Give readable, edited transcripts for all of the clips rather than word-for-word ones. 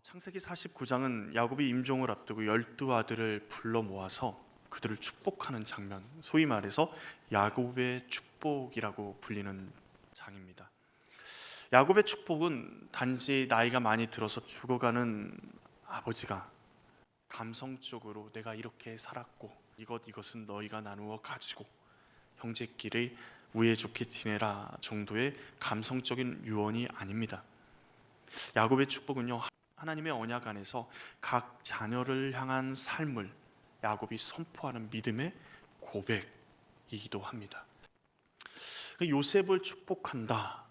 창세기 49장은 야곱이 임종을 앞두고 12아들을 불러 모아서 그들을 축복하는 장면, 소위 말해서 야곱의 축복이라고 불리는 장입니다. 야곱의 축복은 단지 나이가 많이 들어서 죽어가는 아버지가 감성적으로 내가 이렇게 살았고 이것은 너희가 나누어 가지고 형제끼리 우애 좋게 지내라 정도의 감성적인 유언이 아닙니다. 야곱의 축복은요, 하나님의 언약 안에서 각 자녀를 향한 삶을 야곱이 선포하는 믿음의 고백이기도 합니다. 요셉을 축복한다.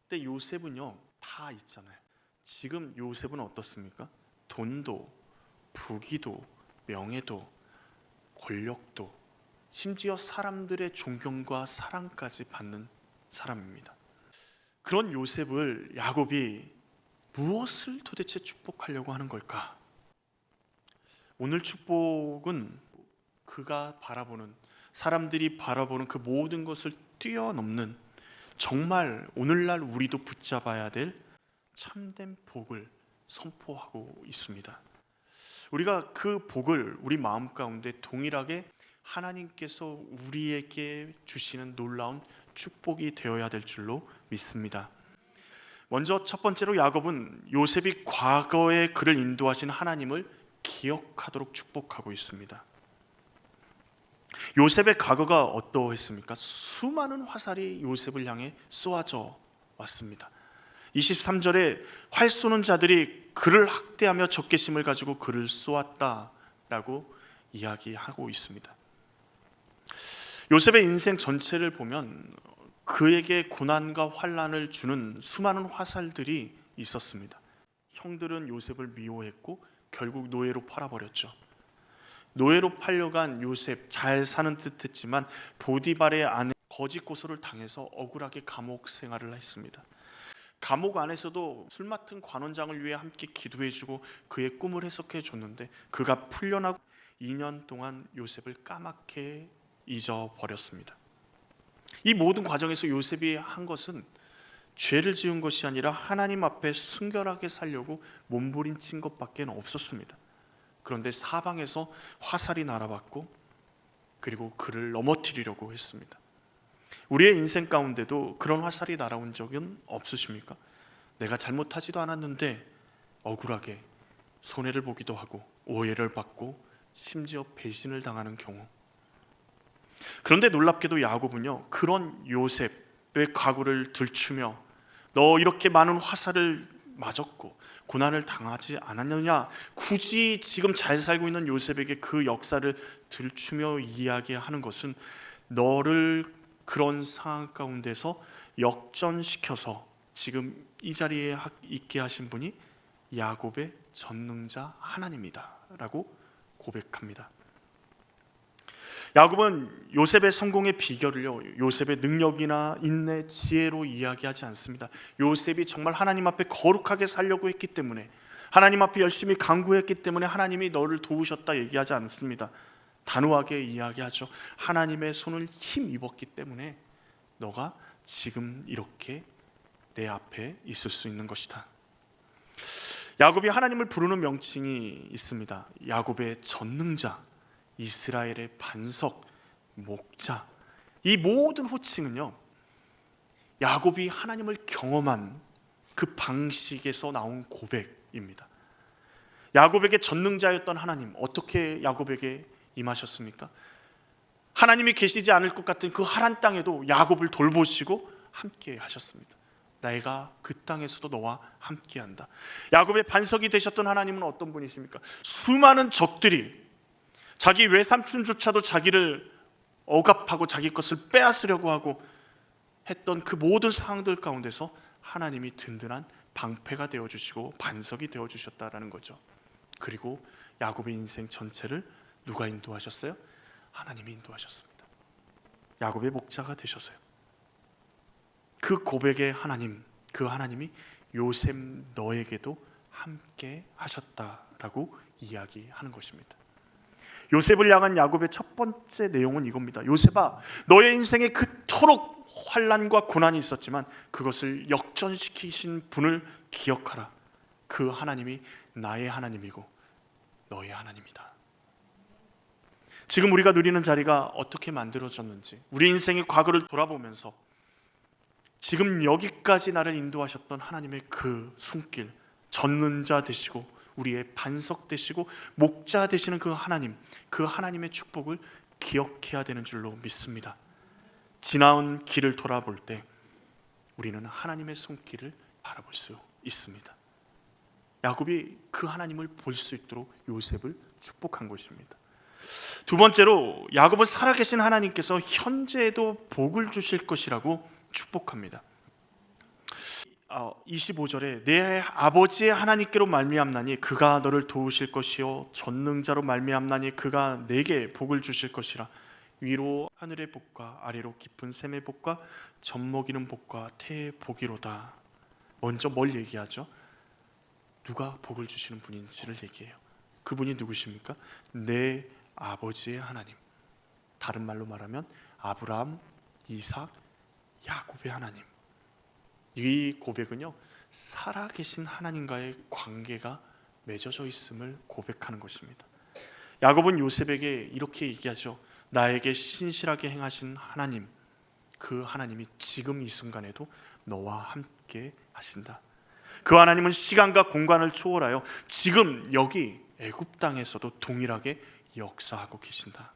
근데 요셉은요 다 있잖아요. 지금 요셉은 어떻습니까? 돈도, 부귀도, 명예도, 권력도, 심지어 사람들의 존경과 사랑까지 받는 사람입니다. 그런 요셉을 야곱이 무엇을 도대체 축복하려고 하는 걸까? 오늘 축복은 그가 바라보는, 사람들이 바라보는 그 모든 것을 뛰어넘는, 정말 오늘날 우리도 붙잡아야 될 참된 복을 선포하고 있습니다. 우리가 그 복을 우리 마음 가운데 동일하게 하나님께서 우리에게 주시는 놀라운 축복이 되어야 될 줄로 믿습니다. 먼저 첫 번째로 야곱은 요셉이 과거에 그를 인도하신 하나님을 기억하도록 축복하고 있습니다. 요셉의 과거가 어떠했습니까? 수많은 화살이 요셉을 향해 쏘아져 왔습니다. 23절에 활 쏘는 자들이 그를 학대하며 적개심을 가지고 그를 쏘았다라고 이야기하고 있습니다. 요셉의 인생 전체를 보면 그에게 고난과 환난을 주는 수많은 화살들이 있었습니다. 형들은 요셉을 미워했고 결국 노예로 팔아버렸죠. 노예로 팔려간 요셉, 잘 사는 듯 했지만 보디발의 아내 거짓 고소를 당해서 억울하게 감옥 생활을 했습니다. 감옥 안에서도 술 맡은 관원장을 위해 함께 기도해주고 그의 꿈을 해석해 줬는데 그가 풀려나고 2년 동안 요셉을 까맣게 잊어버렸습니다. 이 모든 과정에서 요셉이 한 것은 죄를 지은 것이 아니라 하나님 앞에 순결하게 살려고 몸부림친 것밖에 없었습니다. 그런데 사방에서 화살이 날아왔고 그리고 그를 넘어뜨리려고 했습니다. 우리의 인생 가운데도 그런 화살이 날아온 적은 없으십니까? 내가 잘못하지도 않았는데 억울하게 손해를 보기도 하고 오해를 받고 심지어 배신을 당하는 경우. 그런데 놀랍게도 야곱은요, 그런 요셉의 과거를 들추며 너 이렇게 많은 화살을 맞았고 고난을 당하지 않았느냐, 굳이 지금 잘 살고 있는 요셉에게 그 역사를 들추며 이야기하는 것은 너를 그런 상황 가운데서 역전시켜서 지금 이 자리에 있게 하신 분이 야곱의 전능자 하나님이다 라고 고백합니다. 야곱은 요셉의 성공의 비결을요, 요셉의 능력이나 인내, 지혜로 이야기하지 않습니다. 요셉이 정말 하나님 앞에 거룩하게 살려고 했기 때문에, 하나님 앞에 열심히 간구했기 때문에 하나님이 너를 도우셨다 얘기하지 않습니다. 단호하게 이야기하죠. 하나님의 손을 힘입었기 때문에 너가 지금 이렇게 내 앞에 있을 수 있는 것이다. 야곱이 하나님을 부르는 명칭이 있습니다. 야곱의 전능자, 이스라엘의 반석, 목자. 이 모든 호칭은요, 야곱이 하나님을 경험한 그 방식에서 나온 고백입니다. 야곱에게 전능자였던 하나님, 어떻게 야곱에게 임하셨습니까? 하나님이 계시지 않을 것 같은 그 하란 땅에도 야곱을 돌보시고 함께 하셨습니다. 내가 그 땅에서도 너와 함께한다. 야곱의 반석이 되셨던 하나님은 어떤 분이십니까? 수많은 적들이 자기 외삼촌조차도 자기를 억압하고 자기 것을 빼앗으려고 하고 했던 그 모든 상황들 가운데서 하나님이 든든한 방패가 되어주시고 반석이 되어주셨다라는 거죠. 그리고 야곱의 인생 전체를 누가 인도하셨어요? 하나님이 인도하셨습니다. 야곱의 목자가 되셔서요. 그 고백의 하나님, 그 하나님이 요셉 너에게도 함께 하셨다라고 이야기하는 것입니다. 요셉을 향한 야곱의 첫 번째 내용은 이겁니다. 요셉아, 너의 인생에 그토록 환난과 고난이 있었지만 그것을 역전시키신 분을 기억하라. 그 하나님이 나의 하나님이고 너의 하나님이다. 지금 우리가 누리는 자리가 어떻게 만들어졌는지, 우리 인생의 과거를 돌아보면서 지금 여기까지 나를 인도하셨던 하나님의 그 손길, 젖는 자 되시고 우리의 반석 되시고 목자 되시는 그 하나님, 그 하나님의 축복을 기억해야 되는 줄로 믿습니다. 지나온 길을 돌아볼 때 우리는 하나님의 손길을 바라볼 수 있습니다. 야곱이 그 하나님을 볼 수 있도록 요셉을 축복한 것입니다. 두 번째로 야곱은 살아계신 하나님께서 현재에도 복을 주실 것이라고 축복합니다. 25절에 내 아버지의 하나님께로 말미암나니 그가 너를 도우실 것이요 전능자로 말미암나니 그가 내게 복을 주실 것이라. 위로 하늘의 복과 아래로 깊은 샘의 복과 젖먹이는 복과 태의 복이로다. 먼저 뭘 얘기하죠? 누가 복을 주시는 분인지를 얘기해요. 그분이 누구십니까? 내 아버지의 하나님, 다른 말로 말하면 아브라함, 이삭, 야곱의 하나님. 이 고백은요, 살아계신 하나님과의 관계가 맺어져 있음을 고백하는 것입니다. 야곱은 요셉에게 이렇게 얘기하죠. 나에게 신실하게 행하신 하나님, 그 하나님이 지금 이 순간에도 너와 함께 하신다. 그 하나님은 시간과 공간을 초월하여 지금 여기 애굽 땅에서도 동일하게 역사하고 계신다.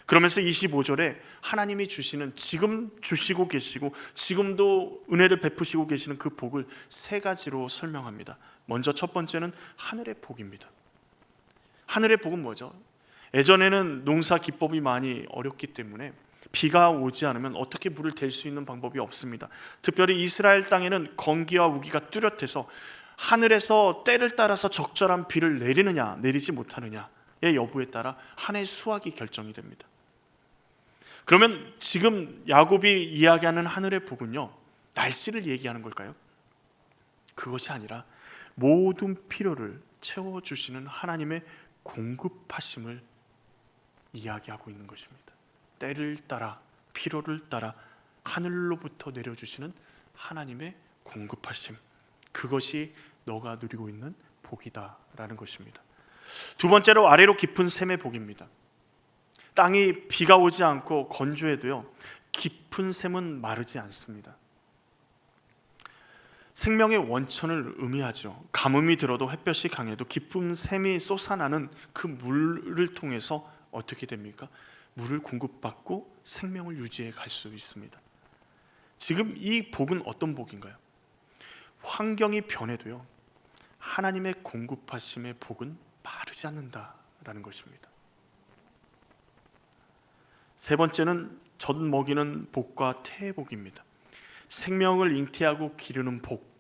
그러면서 25절에 하나님이 주시는, 지금 주시고 계시고 지금도 은혜를 베푸시고 계시는 그 복을 세 가지로 설명합니다. 먼저 첫 번째는 하늘의 복입니다. 하늘의 복은 뭐죠? 예전에는 농사 기법이 많이 어렵기 때문에 비가 오지 않으면 어떻게 물을 댈 수 있는 방법이 없습니다. 특별히 이스라엘 땅에는 건기와 우기가 뚜렷해서 하늘에서 때를 따라서 적절한 비를 내리느냐 내리지 못하느냐의 여부에 따라 한 해 수확이 결정이 됩니다. 그러면 지금 야곱이 이야기하는 하늘의 복은요, 날씨를 얘기하는 걸까요? 그것이 아니라 모든 필요를 채워주시는 하나님의 공급하심을 이야기하고 있는 것입니다. 때를 따라 필요를 따라 하늘로부터 내려주시는 하나님의 공급하심, 그것이 너가 누리고 있는 복이다라는 것입니다. 두 번째로 아래로 깊은 샘의 복입니다. 땅이 비가 오지 않고 건조해도요, 깊은 샘은 마르지 않습니다. 생명의 원천을 의미하죠. 가뭄이 들어도 햇볕이 강해도 깊은 샘이 솟아나는 그 물을 통해서 어떻게 됩니까? 물을 공급받고 생명을 유지해 갈 수 있습니다. 지금 이 복은 어떤 복인가요? 환경이 변해도요, 하나님의 공급하심의 복은 마르지 않는다라는 것입니다. 세 번째는 젖 먹이는 복과 태의 복입니다. 생명을 잉태하고 기르는 복,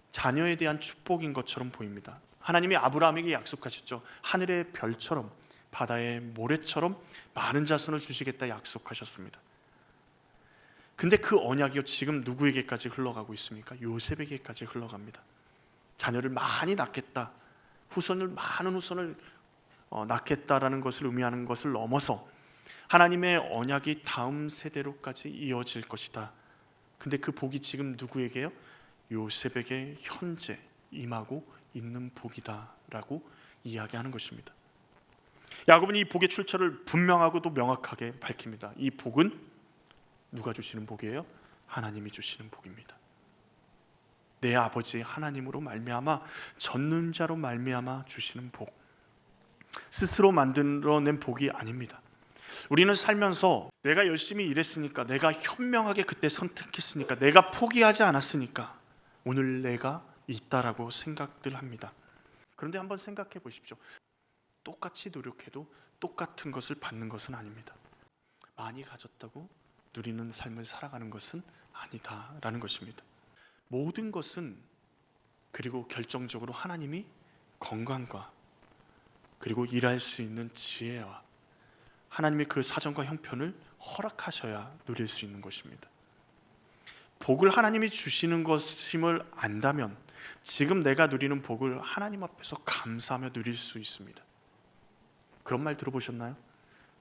자녀에 대한 축복인 것처럼 보입니다. 하나님이 아브라함에게 약속하셨죠. 하늘의 별처럼 바다의 모래처럼 많은 자손을 주시겠다 약속하셨습니다. 근데 그 언약이 지금 누구에게까지 흘러가고 있습니까? 요셉에게까지 흘러갑니다. 자녀를 많이 낳겠다, 많은 후손을 낳겠다라는 것을 의미하는 것을 넘어서 하나님의 언약이 다음 세대로까지 이어질 것이다. 근데 그 복이 지금 누구에게요? 요셉에게 현재 임하고 있는 복이다라고 이야기하는 것입니다. 야곱은 이 복의 출처를 분명하고도 명확하게 밝힙니다. 이 복은 누가 주시는 복이에요? 하나님이 주시는 복입니다. 내 아버지 하나님으로 말미암아 젖는 자로 말미암아 주시는 복, 스스로 만들어낸 복이 아닙니다. 우리는 살면서 내가 열심히 일했으니까, 내가 현명하게 그때 선택했으니까, 내가 포기하지 않았으니까 오늘 내가 있다라고 생각들 합니다. 그런데 한번 생각해 보십시오. 똑같이 노력해도 똑같은 것을 받는 것은 아닙니다. 많이 가졌다고 누리는 삶을 살아가는 것은 아니다라는 것입니다. 모든 것은, 그리고 결정적으로 하나님이 건강과 그리고 일할 수 있는 지혜와 하나님의 그 사정과 형편을 허락하셔야 누릴 수 있는 것입니다. 복을 하나님이 주시는 것임을 안다면 지금 내가 누리는 복을 하나님 앞에서 감사하며 누릴 수 있습니다. 그런 말 들어보셨나요?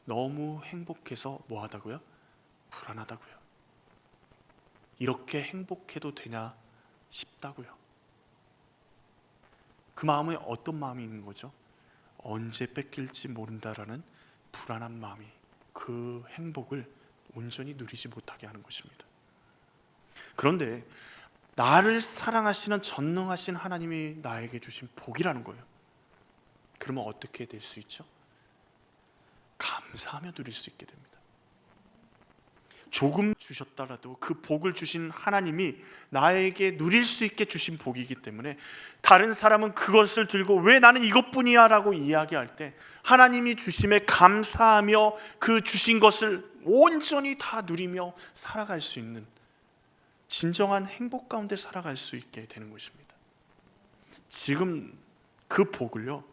너무 행복해서 뭐하다고요? 불안하다고요. 이렇게 행복해도 되냐 싶다고요. 그 마음에 어떤 마음이 있는 거죠? 언제 뺏길지 모른다라는 불안한 마음이 그 행복을 온전히 누리지 못하게 하는 것입니다. 그런데 나를 사랑하시는 전능하신 하나님이 나에게 주신 복이라는 거예요. 그러면 어떻게 될 수 있죠? 감사하며 누릴 수 있게 됩니다. 조금 주셨더라도 그 복을 주신 하나님이 나에게 누릴 수 있게 주신 복이기 때문에 다른 사람은 그것을 들고 왜 나는 이것뿐이야 라고 이야기할 때 하나님이 주심에 감사하며 그 주신 것을 온전히 다 누리며 살아갈 수 있는 진정한 행복 가운데 살아갈 수 있게 되는 것입니다. 지금 그 복을요,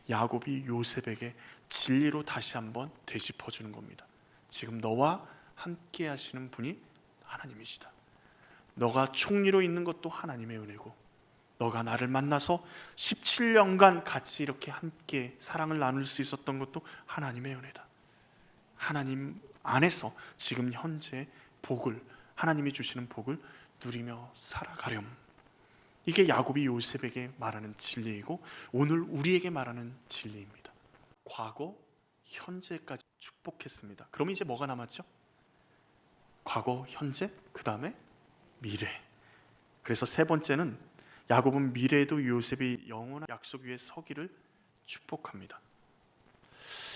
야곱이 요셉에게 진리로 다시 한번 되짚어 주는 겁니다. 지금 너와 함께 하시는 분이 하나님이시다. 너가 총리로 있는 것도 하나님의 은혜고, 너가 나를 만나서 17년간 같이 이렇게 함께 사랑을 나눌 수 있었던 것도 하나님의 은혜다. 하나님 안에서 지금 현재 복을, 하나님이 주시는 복을 누리며 살아가렴. 이게 야곱이 요셉에게 말하는 진리이고 오늘 우리에게 말하는 진리입니다. 과거, 현재까지 축복했습니다. 그럼 이제 뭐가 남았죠? 과거, 현재, 그 다음에 미래. 그래서 세 번째는 야곱은 미래에도 요셉이 영원한 약속 위에 서기를 축복합니다.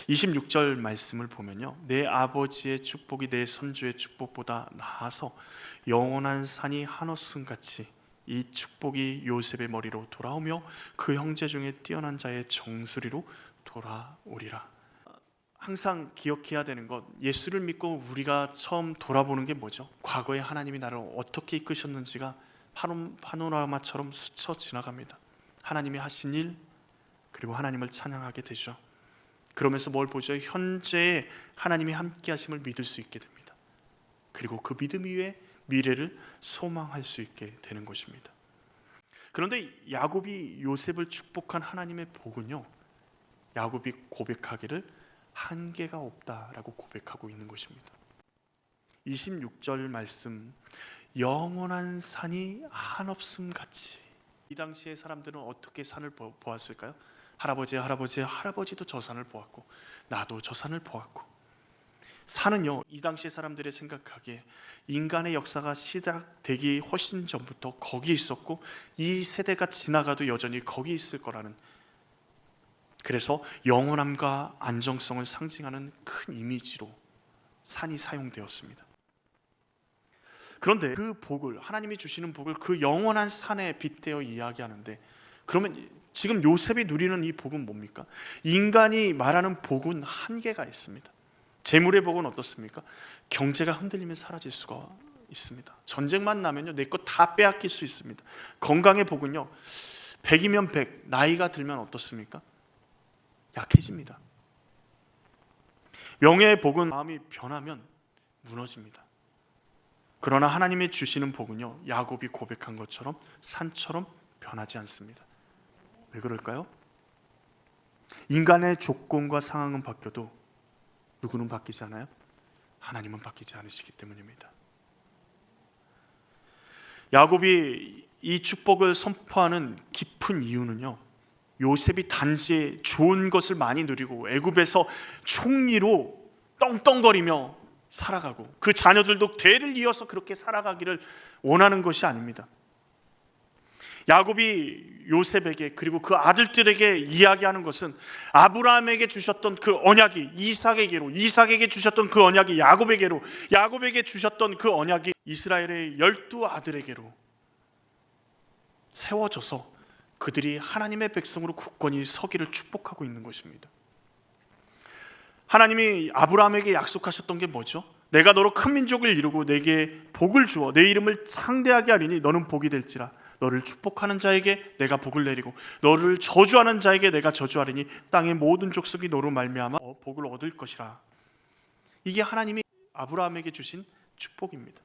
26절 말씀을 보면요, 내 아버지의 축복이 내 선조의 축복보다 나아서 영원한 산이 한없음같이 이 축복이 요셉의 머리로 돌아오며 그 형제 중에 뛰어난 자의 정수리로 돌아오리라. 항상 기억해야 되는 것, 예수를 믿고 우리가 처음 돌아보는 게 뭐죠? 과거에 하나님이 나를 어떻게 이끄셨는지가 파노라마처럼 스쳐 지나갑니다. 하나님이 하신 일, 그리고 하나님을 찬양하게 되죠. 그러면서 뭘 보죠? 현재에 하나님이 함께 하심을 믿을 수 있게 됩니다. 그리고 그 믿음 위에 미래를 소망할 수 있게 되는 것입니다. 그런데 야곱이 요셉을 축복한 하나님의 복은요, 야곱이 고백하기를 한계가 없다라고 고백하고 있는 것입니다. 26절 말씀, 영원한 산이 한없음같이. 이 당시의 사람들은 어떻게 산을 보았을까요? 할아버지도 저 산을 보았고 나도 저 산을 보았고, 산은요, 이 당시 사람들의 생각하기에 인간의 역사가 시작되기 훨씬 전부터 거기 있었고 이 세대가 지나가도 여전히 거기 있을 거라는, 그래서 영원함과 안정성을 상징하는 큰 이미지로 산이 사용되었습니다. 그런데 그 복을, 하나님이 주시는 복을 그 영원한 산에 빗대어 이야기하는데, 그러면 지금 요셉이 누리는 이 복은 뭡니까? 인간이 말하는 복은 한계가 있습니다. 재물의 복은 어떻습니까? 경제가 흔들리면 사라질 수가 있습니다. 전쟁만 나면요, 내 것 다 빼앗길 수 있습니다. 건강의 복은요, 100이면 100, 나이가 들면 어떻습니까? 약해집니다. 명예의 복은 마음이 변하면 무너집니다. 그러나 하나님이 주시는 복은요, 야곱이 고백한 것처럼 산처럼 변하지 않습니다. 왜 그럴까요? 인간의 조건과 상황은 바뀌어도 누구는 바뀌지 않아요? 하나님은 바뀌지 않으시기 때문입니다. 야곱이 이 축복을 선포하는 깊은 이유는요, 요셉이 단지 좋은 것을 많이 누리고 애굽에서 총리로 떵떵거리며 살아가고 그 자녀들도 대를 이어서 그렇게 살아가기를 원하는 것이 아닙니다. 야곱이 요셉에게 그리고 그 아들들에게 이야기하는 것은 아브라함에게 주셨던 그 언약이 이삭에게로, 이삭에게 주셨던 그 언약이 야곱에게로, 야곱에게 주셨던 그 언약이 이스라엘의 12 아들에게로 세워져서 그들이 하나님의 백성으로 굳건히 서기를 축복하고 있는 것입니다. 하나님이 아브라함에게 약속하셨던 게 뭐죠? 내가 너로 큰 민족을 이루고 내게 복을 주어 내 이름을 창대하게 하리니 너는 복이 될지라. 너를 축복하는 자에게 내가 복을 내리고 너를 저주하는 자에게 내가 저주하리니 땅의 모든 족속이 너로 말미암아 복을 얻을 것이라. 이게 하나님이 아브라함에게 주신 축복입니다.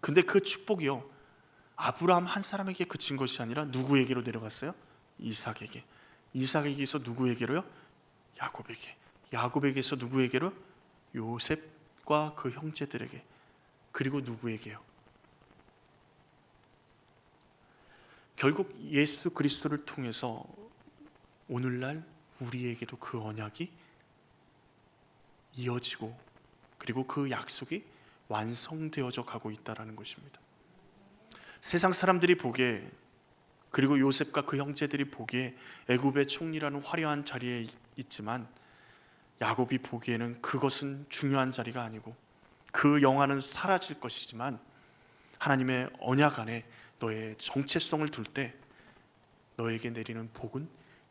근데 그 축복이요, 아브라함 한 사람에게 그친 것이 아니라 누구에게로 내려갔어요? 이삭에게. 이삭에게서 누구에게로요? 야곱에게. 야곱에게서 누구에게로? 요셉과 그 형제들에게. 그리고 누구에게요? 결국 예수 그리스도를 통해서 오늘날 우리에게도 그 언약이 이어지고 그리고 그 약속이 완성되어져 가고 있다는 것입니다. 세상 사람들이 보기에, 그리고 요셉과 그 형제들이 보기에 애굽의 총리라는 화려한 자리에 있지만 야곱이 보기에는 그것은 중요한 자리가 아니고 그 영화는 사라질 것이지만 하나님의 언약 안에 너의 정체성을 둘 때 너에게 내리는 복은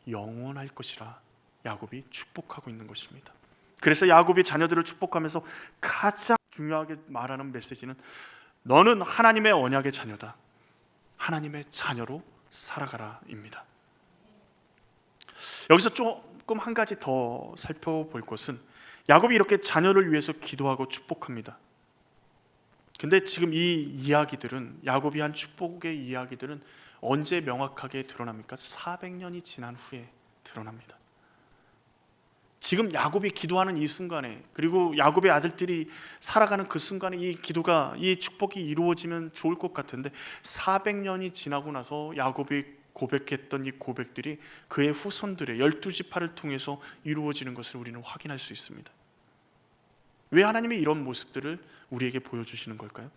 영원할 것이라 야곱이 축복하고 있는 것입니다. 그래서 야곱이 자녀들을 축복하면서 가장 중요하게 말하는 메시지는 너는 하나님의 언약의 자녀다, 하나님의 자녀로 살아가라입니다. 여기서 조금 한 가지 더 살펴볼 것은 야곱이 이렇게 자녀를 위해서 기도하고 축복합니다. 근데 지금 이 이야기들은, 야곱이 한 축복의 이야기들은 언제 명확하게 드러납니까? 400년이 지난 후에 드러납니다. 지금 야곱이 기도하는 이 순간에, 그리고 야곱의 아들들이 살아가는 그 순간에 이 기도가, 이 축복이 이루어지면 좋을 것 같은데 400년이 지나고 나서 야곱이 고백했던 이 고백들이 그의 후손들의 12지파를 통해서 이루어지는 것을 우리는 확인할 수 있습니다. 왜 하나님이 이런 모습들을 우리에게 보여주시는 걸까요?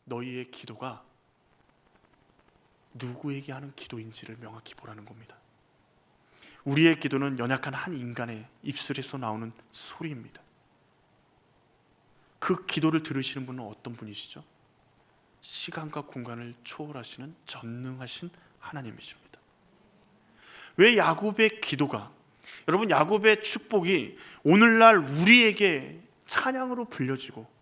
너희의 기도가 누구에게 하는 기도인지를 명확히 보라는 겁니다. 우리의 기도는 연약한 한 인간의 입술에서 나오는 소리입니다. 그 기도를 들으시는 분은 어떤 분이시죠? 시간과 공간을 초월하시는 전능하신 하나님이십니다. 왜 야곱의 기도가, 여러분, 야곱의 축복이 오늘날 우리에게 찬양으로 불려지고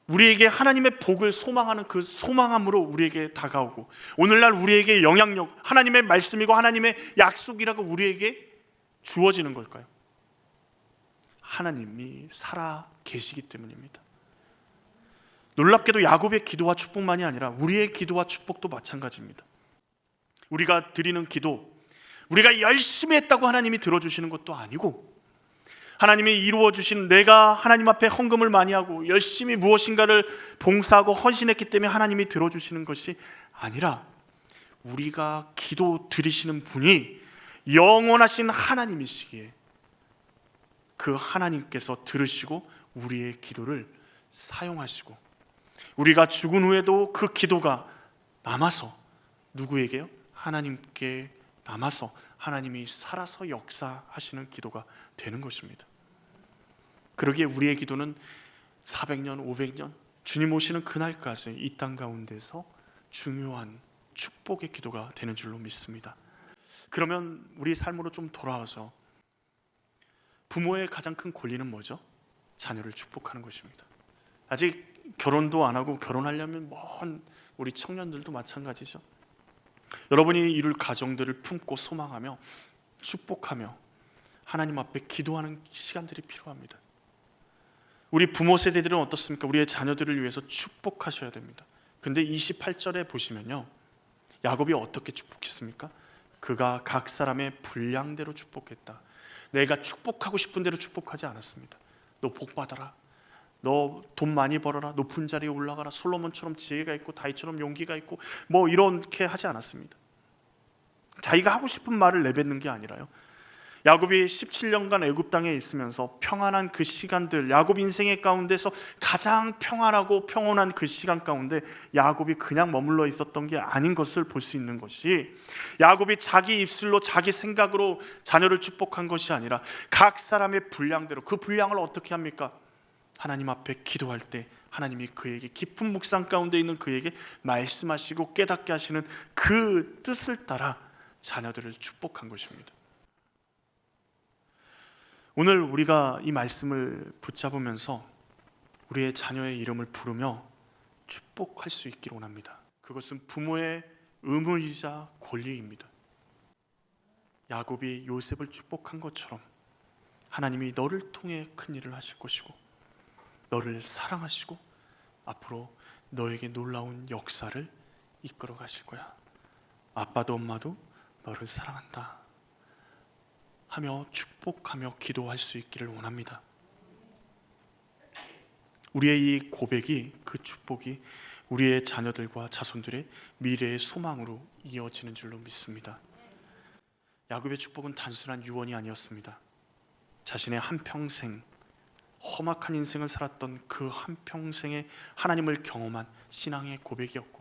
우리에게 하나님의 복을 소망하는 그 소망함으로 우리에게 다가오고 오늘날 우리에게 영향력, 하나님의 말씀이고 하나님의 약속이라고 우리에게 주어지는 걸까요? 하나님이 살아 계시기 때문입니다. 놀랍게도 야곱의 기도와 축복만이 아니라 우리의 기도와 축복도 마찬가지입니다. 우리가 드리는 기도, 우리가 열심히 했다고 하나님이 들어주시는 것도 아니고, 하나님이 이루어주신, 내가 하나님 앞에 헌금을 많이 하고 열심히 무엇인가를 봉사하고 헌신했기 때문에 하나님이 들어주시는 것이 아니라 우리가 기도 드리시는 분이 영원하신 하나님이시기에 그 하나님께서 들으시고 우리의 기도를 사용하시고 우리가 죽은 후에도 그 기도가 남아서 누구에게요? 하나님께 남아서 하나님이 살아서 역사하시는 기도가 되는 것입니다. 그러기에 우리의 기도는 400년, 500년 주님 오시는 그날까지 이 땅 가운데서 중요한 축복의 기도가 되는 줄로 믿습니다. 그러면 우리 삶으로 좀 돌아와서 부모의 가장 큰 권리는 뭐죠? 자녀를 축복하는 것입니다. 아직 결혼도 안 하고 결혼하려면 먼 우리 청년들도 마찬가지죠. 여러분이 이룰 가정들을 품고 소망하며 축복하며 하나님 앞에 기도하는 시간들이 필요합니다. 우리 부모 세대들은 어떻습니까? 우리의 자녀들을 위해서 축복하셔야 됩니다. 근데 28절에 보시면요, 야곱이 어떻게 축복했습니까? 그가 각 사람의 분량대로 축복했다. 내가 축복하고 싶은 대로 축복하지 않았습니다. 너 복 받아라, 너 돈 많이 벌어라, 높은 자리에 올라가라, 솔로몬처럼 지혜가 있고 다윗처럼 용기가 있고 뭐 이렇게 하지 않았습니다. 자기가 하고 싶은 말을 내뱉는 게 아니라요, 야곱이 17년간 애굽 땅에 있으면서 평안한 그 시간들, 야곱 인생의 가운데서 가장 평안하고 평온한 그 시간 가운데 야곱이 그냥 머물러 있었던 게 아닌 것을 볼 수 있는 것이, 야곱이 자기 입술로 자기 생각으로 자녀를 축복한 것이 아니라 각 사람의 분량대로, 그 분량을 어떻게 합니까? 하나님 앞에 기도할 때 하나님이 그에게 깊은 묵상 가운데 있는 그에게 말씀하시고 깨닫게 하시는 그 뜻을 따라 자녀들을 축복한 것입니다. 오늘 우리가 이 말씀을 붙잡으면서 우리의 자녀의 이름을 부르며 축복할 수 있기를 원합니다. 그것은 부모의 의무이자 권리입니다. 야곱이 요셉을 축복한 것처럼 하나님이 너를 통해 큰 일을 하실 것이고 너를 사랑하시고 앞으로 너에게 놀라운 역사를 이끌어 가실 거야. 아빠도 엄마도 너를 사랑한다 하며 축복하며 기도할 수 있기를 원합니다. 우리의 이 고백이, 그 축복이 우리의 자녀들과 자손들의 미래의 소망으로 이어지는 줄로 믿습니다. 야곱의 축복은 단순한 유언이 아니었습니다. 자신의 한평생 험악한 인생을 살았던 그 한평생의 하나님을 경험한 신앙의 고백이었고,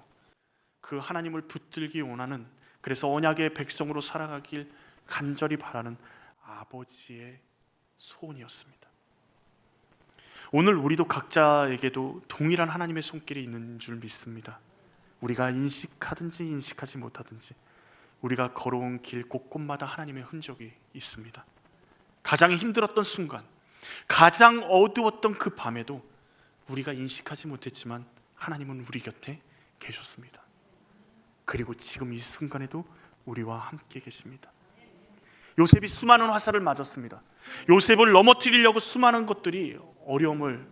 그 하나님을 붙들기 원하는, 그래서 언약의 백성으로 살아가길 간절히 바라는 아버지의 소원이었습니다. 오늘 우리도 각자에게도 동일한 하나님의 손길이 있는 줄 믿습니다. 우리가 인식하든지 인식하지 못하든지 우리가 걸어온 길 곳곳마다 하나님의 흔적이 있습니다. 가장 힘들었던 순간, 가장 어두웠던 그 밤에도 우리가 인식하지 못했지만 하나님은 우리 곁에 계셨습니다. 그리고 지금 이 순간에도 우리와 함께 계십니다. 요셉이 수많은 화살을 맞았습니다. 요셉을 넘어뜨리려고 수많은 것들이 어려움을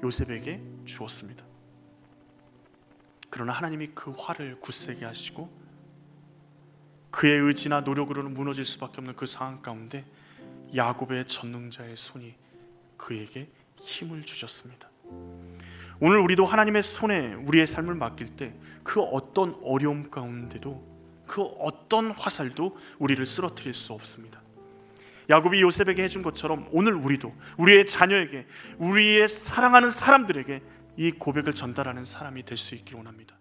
요셉에게 주었습니다. 그러나 하나님이 그 활을 굳세게 하시고 그의 의지나 노력으로는 무너질 수밖에 없는 그 상황 가운데 야곱의 전능자의 손이 그에게 힘을 주셨습니다. 오늘 우리도 하나님의 손에 우리의 삶을 맡길 때 그 어떤 어려움 가운데도, 그 어떤 화살도 우리를 쓰러뜨릴 수 없습니다. 야곱이 요셉에게 해준 것처럼 오늘 우리도 우리의 자녀에게, 우리의 사랑하는 사람들에게 이 고백을 전달하는 사람이 될 수 있기를 원합니다.